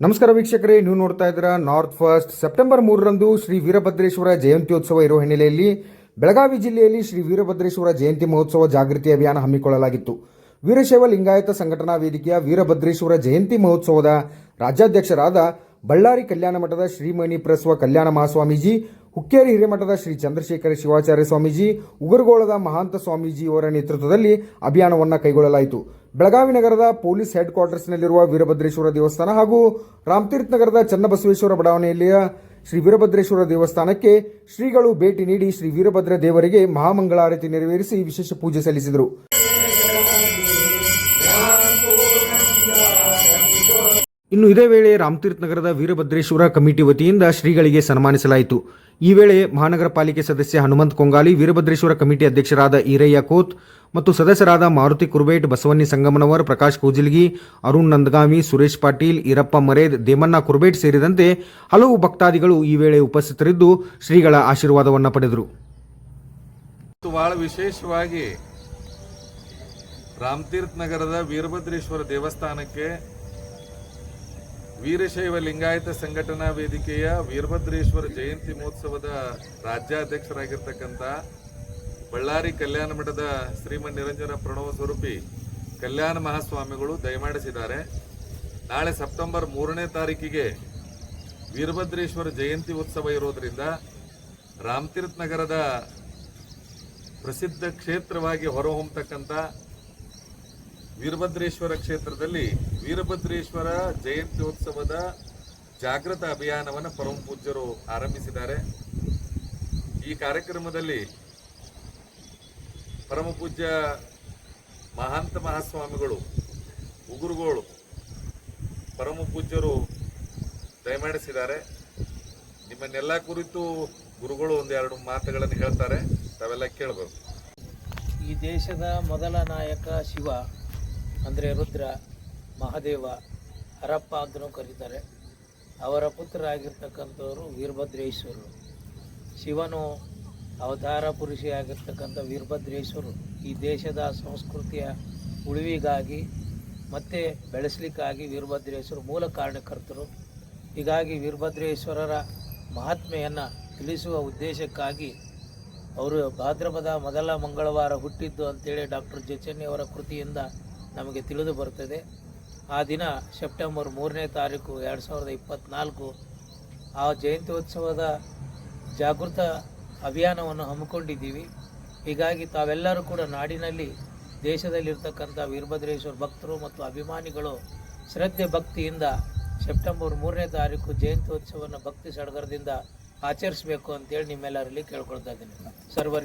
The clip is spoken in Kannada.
ನಮಸ್ಕಾರ ವೀಕ್ಷಕರೇ, ನೀವು ನೋಡ್ತಾ ಇದ್ದೀರಾ ನಾರ್ತ್ ಫಸ್ಟ್. ಸೆಪ್ಟೆಂಬರ್ 3ರಂದು ಶ್ರೀ ವೀರಭದ್ರೇಶ್ವರ ಜಯಂತ್ಯೋತ್ಸವ ಇರುವ ಹಿನ್ನೆಲೆಯಲ್ಲಿ ಬೆಳಗಾವಿ ಜಿಲ್ಲೆಯಲ್ಲಿ ಶ್ರೀ ವೀರಭದ್ರೇಶ್ವರ ಜಯಂತಿ ಮಹೋತ್ಸವ ಜಾಗೃತಿ ಅಭಿಯಾನ ಹಮ್ಮಿಕೊಳ್ಳಲಾಗಿತ್ತು. ವೀರಶೈವ ಲಿಂಗಾಯತ ಸಂಘಟನಾ ವೇದಿಕೆಯ ವೀರಭದ್ರೇಶ್ವರ ಜಯಂತಿ ಮಹೋತ್ಸವದ ರಾಜ್ಯಾಧ್ಯಕ್ಷರಾದ ಬಳ್ಳಾರಿ ಕಲ್ಯಾಣ ಮಠದ ಶ್ರೀಮಣಿ ಪ್ರಸ್ವ ಕಲ್ಯಾಣ ಮಹಾಸ್ವಾಮೀಜಿ, ಹುಕ್ಕೇರಿ ಹಿರೇಮಠದ ಶ್ರೀ ಚಂದ್ರಶೇಖರ ಶಿವಾಚಾರ್ಯ ಸ್ವಾಮೀಜಿ, ಉಗುರುಗೋಳದ ಮಹಾಂತ ಸ್ವಾಮೀಜಿ ಅವರ ನೇತೃತ್ವದಲ್ಲಿ ಅಭಿಯಾನವನ್ನು ಕೈಗೊಳ್ಳಲಾಯಿತು. ಬೆಳಗಾವಿ ನಗರದ ಪೊಲೀಸ್ ಹೆಡ್ ಕ್ವಾರ್ಟರ್ಸ್ನಲ್ಲಿರುವ ವೀರಭದ್ರೇಶ್ವರ ದೇವಸ್ಥಾನ ಹಾಗೂ ರಾಮತೀರ್ಥ ನಗರದ ಚನ್ನಬಸವೇಶ್ವರ ಬಡಾವಣೆಯಲ್ಲಿಯ ಶ್ರೀ ವೀರಭದ್ರೇಶ್ವರ ದೇವಸ್ಥಾನಕ್ಕೆ ಶ್ರೀಗಳು ಭೇಟಿ ನೀಡಿ ಶ್ರೀ ವೀರಭದ್ರ ದೇವರಿಗೆ ಮಹಾಮಂಗಳಾರತಿ ನೆರವೇರಿಸಿ ವಿಶೇಷ ಪೂಜೆ ಸಲ್ಲಿಸಿದರು. ಇನ್ನು ಇದೇ ವೇಳೆ ರಾಮತೀರ್ಥ ನಗರದ ವೀರಭದ್ರೇಶ್ವರ ಕಮಿಟಿ ವತಿಯಿಂದ ಶ್ರೀಗಳಿಗೆ ಸನ್ಮಾನಿಸಲಾಯಿತು. ಈ ವೇಳೆ ಮಹಾನಗರ ಪಾಲಿಕೆ ಸದಸ್ಯ ಹನುಮಂತ್ ಕೊಂಗಾಲಿ, ವೀರಭದ್ರೇಶ್ವರ ಕಮಿಟಿ ಅಧ್ಯಕ್ಷರಾದ ಈರಯ್ಯ ಕೋತ್ ಮತ್ತು ಸದಸ್ಯರಾದ ಮಾರುತಿ ಕುರ್ಬೇಟ್, ಬಸವನ್ನಿ ಸಂಗಮನವರ್, ಪ್ರಕಾಶ್ ಕೋಜಿಲ್ಗಿ, ಅರುಣ್ ನಂದಗಾಮಿ, ಸುರೇಶ್ ಪಾಟೀಲ್, ಈರಪ್ಪ ಮರೇದ್, ದೇಮಣ್ಣ ಕುರ್ಬೇಟ್ ಸೇರಿದಂತೆ ಹಲವು ಭಕ್ತಾದಿಗಳು ಈ ವೇಳೆ ಉಪಸ್ಥಿತರಿದ್ದು ಶ್ರೀಗಳ ಆಶೀರ್ವಾದವನ್ನು ಪಡೆದರು. ಬಹಳ ವಿಶೇಷವಾಗಿ ರಾಮತೀರ್ಥ ನಗರದ ವೀರಭದ್ರೇಶ್ವರ ದೇವಸ್ಥಾನಕ್ಕೆ ವೀರಶೈವ ಲಿಂಗಾಯತ ಸಂಘಟನಾ ವೇದಿಕೆಯ ವೀರಭದ್ರೇಶ್ವರ ಜಯಂತಿ ಮಹೋತ್ಸವದ ರಾಜ್ಯಾಧ್ಯಕ್ಷರಾಗಿರ್ತಕ್ಕಂಥ ಬಳ್ಳಾರಿ ಕಲ್ಯಾಣ ಮಠದ ಶ್ರೀಮನ್ ನಿರಂಜನ ಪ್ರಣವ ಸ್ವರೂಪಿ ಕಲ್ಯಾಣ ಮಹಾಸ್ವಾಮಿಗಳು ದಯಮಾಡಿಸಿದ್ದಾರೆ. ನಾಳೆ ಸೆಪ್ಟೆಂಬರ್ 3ನೇ ತಾರೀಕಿಗೆ ವೀರಭದ್ರೇಶ್ವರ ಜಯಂತಿ ಉತ್ಸವ ಇರೋದ್ರಿಂದ ರಾಮತೀರ್ಥ ನಗರದ ಪ್ರಸಿದ್ಧ ಕ್ಷೇತ್ರವಾಗಿ ಹೊರಹೊಮ್ಮತಕ್ಕಂಥ ವೀರಭದ್ರೇಶ್ವರ ಕ್ಷೇತ್ರದಲ್ಲಿ ವೀರಭದ್ರೇಶ್ವರ ಜಯಂತ್ಯೋತ್ಸವದ ಜಾಗೃತ ಅಭಿಯಾನವನ್ನು ಪರಮ ಪೂಜ್ಯರು ಆರಂಭಿಸಿದ್ದಾರೆ. ಈ ಕಾರ್ಯಕ್ರಮದಲ್ಲಿ ಪರಮ ಪೂಜ್ಯ ಮಹಾಂತ ಮಹಾಸ್ವಾಮಿಗಳು ಉಗುರುಗೋಳು ಪರಮ ಪೂಜ್ಯರು ದಯಮಾಡಿಸಿದ್ದಾರೆ. ನಿಮ್ಮನ್ನೆಲ್ಲ ಕುರಿತು ಗುರುಗಳು ಒಂದೆರಡು ಮಾತುಗಳನ್ನು ಹೇಳ್ತಾರೆ, ತಾವೆಲ್ಲ ಕೇಳಬೇಕು. ಈ ದೇಶದ ಮೊದಲ ನಾಯಕ ಶಿವ ಅಂದರೆ ರುದ್ರ, ಮಹಾದೇವ, ಹರಪ್ಪ ಅಂತಲೂ ಕರೀತಾರೆ. ಅವರ ಪುತ್ರರಾಗಿರ್ತಕ್ಕಂಥವರು ವೀರಭದ್ರೇಶ್ವರರು. ಶಿವನು ಅವತಾರ ಪುರುಷಿಯಾಗಿರ್ತಕ್ಕಂಥ ವೀರಭದ್ರೇಶ್ವರರು ಈ ದೇಶದ ಸಂಸ್ಕೃತಿಯ ಉಳಿವಿಗಾಗಿ ಮತ್ತು ಬೆಳೆಸಲಿಕ್ಕಾಗಿ ವೀರಭದ್ರೇಶ್ವರ ಮೂಲ ಕಾರಣಕರ್ತರು. ಹೀಗಾಗಿ ವೀರಭದ್ರೇಶ್ವರರ ಮಹಾತ್ಮೆಯನ್ನು ತಿಳಿಸುವ ಉದ್ದೇಶಕ್ಕಾಗಿ ಅವರು ಭಾದ್ರಪದ ಮೊದಲ ಮಂಗಳವಾರ ಹುಟ್ಟಿದ್ದು ಅಂತೇಳಿ ಡಾಕ್ಟರ್ ಜಚನ್ಯವರ ಕೃತಿಯಿಂದ ನಮಗೆ ತಿಳಿದು ಬರ್ತದೆ. ಆ ದಿನ ಸೆಪ್ಟೆಂಬರ್ 3ನೇ ತಾರೀಕು 2024 ಆ ಜಯಂತ್ಯೋತ್ಸವದ ಜಾಗೃತ ಅಭಿಯಾನವನ್ನು ಹಮ್ಮಿಕೊಂಡಿದ್ದೀವಿ. ಹೀಗಾಗಿ ತಾವೆಲ್ಲರೂ ಕೂಡ ನಾಡಿನಲ್ಲಿ ದೇಶದಲ್ಲಿರ್ತಕ್ಕಂಥ ವೀರಭದ್ರೇಶ್ವರ ಭಕ್ತರು ಮತ್ತು ಅಭಿಮಾನಿಗಳು ಶ್ರದ್ಧೆ ಭಕ್ತಿಯಿಂದ ಸೆಪ್ಟೆಂಬರ್ 3ನೇ ತಾರೀಕು ಜಯಂತ್ಯೋತ್ಸವವನ್ನು ಭಕ್ತಿ ಸಡಗರದಿಂದ ಆಚರಿಸಬೇಕು ಅಂತೇಳಿ ನಿಮ್ಮೆಲ್ಲರಲ್ಲಿ ಕೇಳ್ಕೊಳ್ತಾ ಇದ್ದೀನಿ. ಸರ್ವರಿ